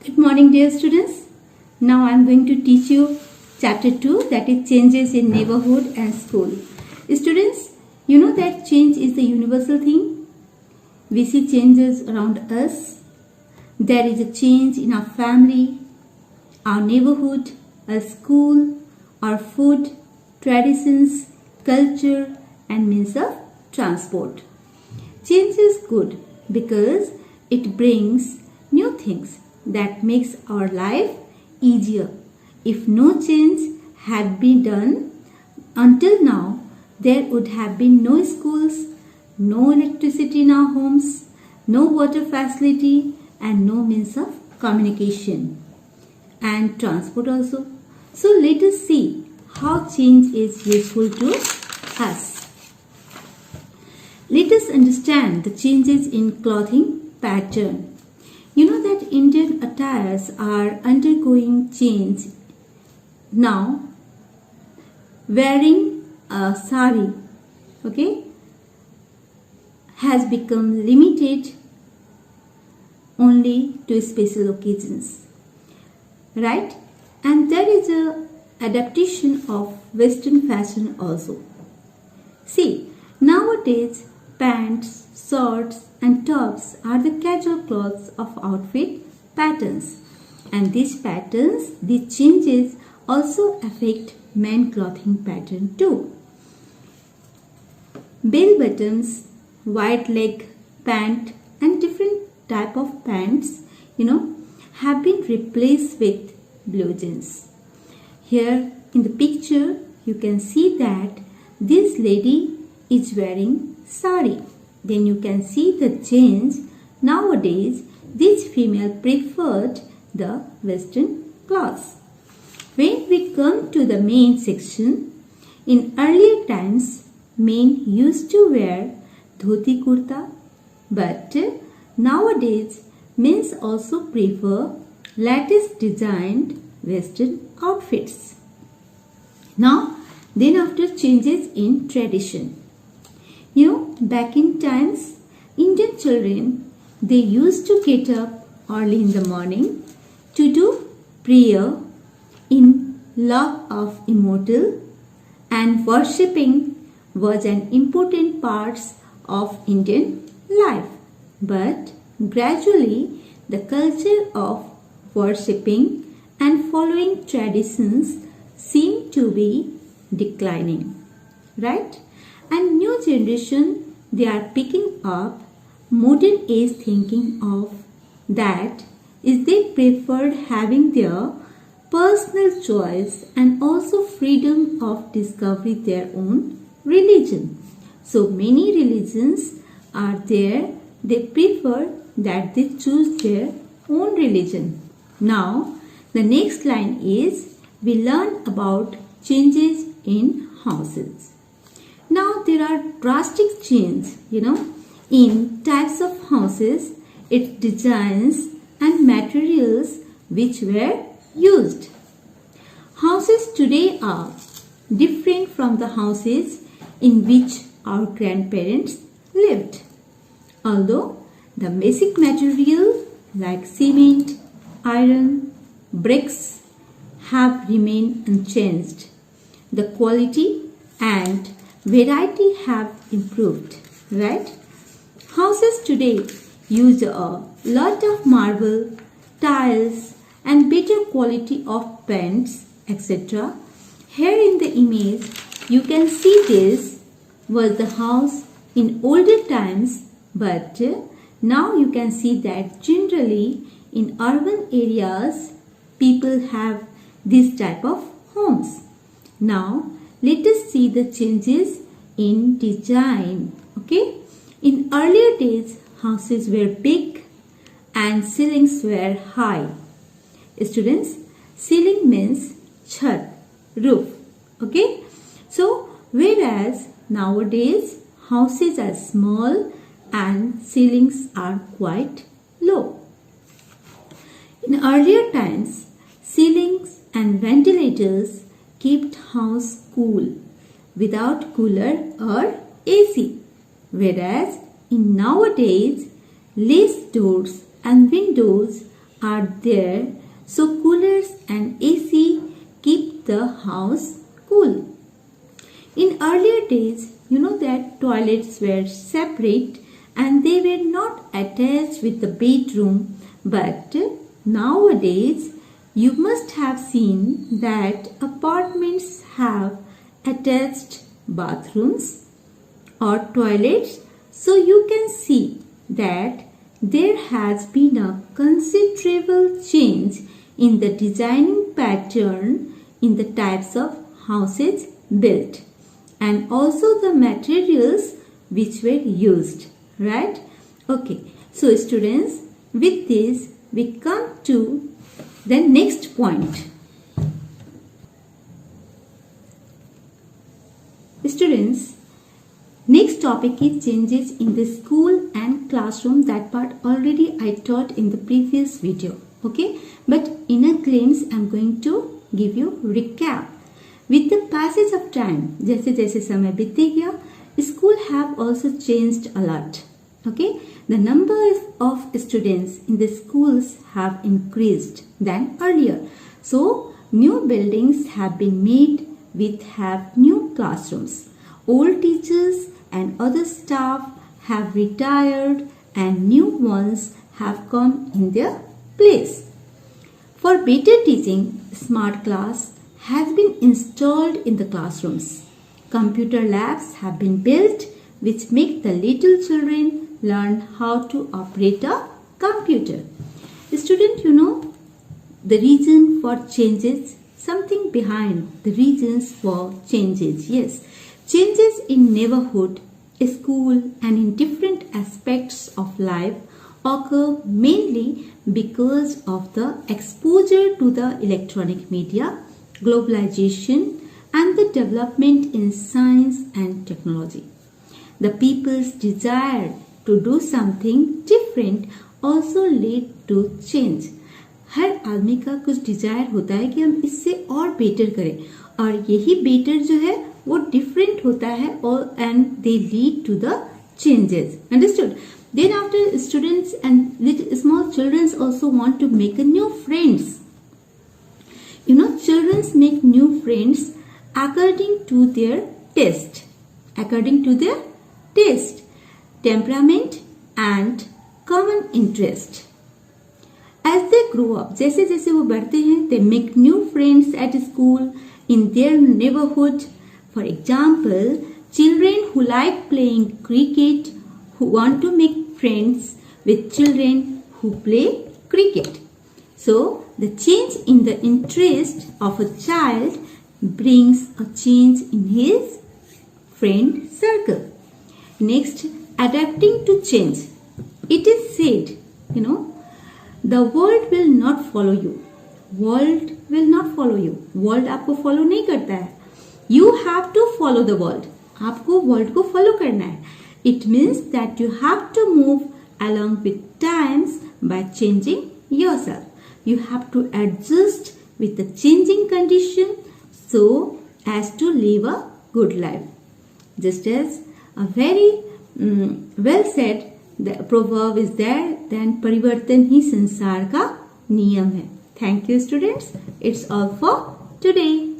Good morning, dear students. Now I am going to teach you chapter 2, that is changes in neighborhood and school. Students, you know that change is the universal thing. We see changes around us. There is a change in our family, our neighborhood, our school, our food, traditions, culture and means of transport. Change is good because it brings new things that makes our life easier. If no change had been done until now, there would have been no schools, no electricity in our homes, no water facility and no means of communication and transport also. So let us see how change is useful to us. Let us understand the changes in clothing pattern. You know that Indian attires are undergoing change now. Wearing a sari, has become limited only to special occasions, right? And there is a adaptation of Western fashion also. See, nowadays pants, shorts and tops are the casual clothes of outfit patterns, and these patterns, these changes also affect men clothing pattern too. Bell buttons, wide leg pant and different type of pants, have been replaced with blue jeans. Here in the picture you can see that this lady is wearing sari. Then you can see the change. Nowadays this female preferred the Western clothes. When we come to the main section, in earlier times men used to wear dhoti kurta, but nowadays men also prefer latest designed Western outfits. Now then after changes in tradition. Back in times, Indian children, they used to get up early in the morning to do prayer in love of immortal, and worshipping was an important part of Indian life. But gradually the culture of worshipping and following traditions seemed to be declining, right? And new generation, they are picking up modern age thinking of that is they preferred having their personal choice and also freedom of discovery their own religion. So many religions are there, they prefer that they choose their own religion. Now the next line is we learn about changes in houses. Now there are drastic changes, in types of houses, its designs and materials which were used. Houses today are different from the houses in which our grandparents lived. Although the basic material like cement, iron, bricks have remained unchanged, the quality and variety have improved, right? Houses today use a lot of marble, tiles and better quality of paints, etc. Here in the image you can see this was the house in older times, but now you can see that generally in urban areas people have this type of homes. Now let us see the changes in design. In earlier days, houses were big and ceilings were high. Students, ceiling means chhat, roof. So whereas nowadays houses are small and ceilings are quite low. In earlier times, ceilings and ventilators kept house cool without cooler or AC, whereas in nowadays less doors and windows are there, so coolers and AC keep the house cool. In earlier days, you know that toilets were separate and they were not attached with the bedroom, but nowadays you must have seen that apartments have attached bathrooms or toilets, so you can see that there has been a considerable change in the designing pattern in the types of houses built and also the materials which were used, right? Okay, so students, with this we come to the next point. Students, next topic is changes in the school and classroom. That part already I taught in the previous video. Okay, but in a glimpse I am going to give you recap. With the passage of time, जैसे जैसे समय बीतते गया, school have also changed a lot. Okay, the number of students in the schools have increased than earlier. So new buildings have been made which have new classrooms. Old teachers and other staff have retired and new ones have come in their place. For better teaching, smart class has been installed in the classrooms. Computer labs have been built which make the little children learn how to operate a computer. Student, you know the reason for changes, something behind the reasons for changes. Yes, changes in neighborhood, school and in different aspects of life occur mainly because of the exposure to the electronic media, globalization and the development in science and technology. The people's desire to do something different also lead to change. हर आदमी का कुछ Dzire होता है कि हम इससे और better करें और यही बेटर जो है वो डिफरेंट होता है और and they lead to the changes. Understood? Then after students and little small children also want to make a new friends. You know, children make new friends according to their taste. According to their taste, temperament and common interest. As they grow up, जैसे जैसे वो बढ़ते हैं, they make new friends at school, in their neighborhood. For example, children who like playing cricket, who want to make friends with children who play cricket. So, the change in the interest of a child brings a change in his friend circle. Next, adapting to change. It is said, you know, the world will not follow you. World will not follow you. World आपको follow नहीं करता है. You have to follow the world. आपको world को follow करना है. It means that you have to move along with times by changing yourself. You have to adjust with the changing condition so as to live a good life. Just as a very well said, the proverb is there, then परिवर्तन ही संसार का नियम है. Thank you students. It's all for today.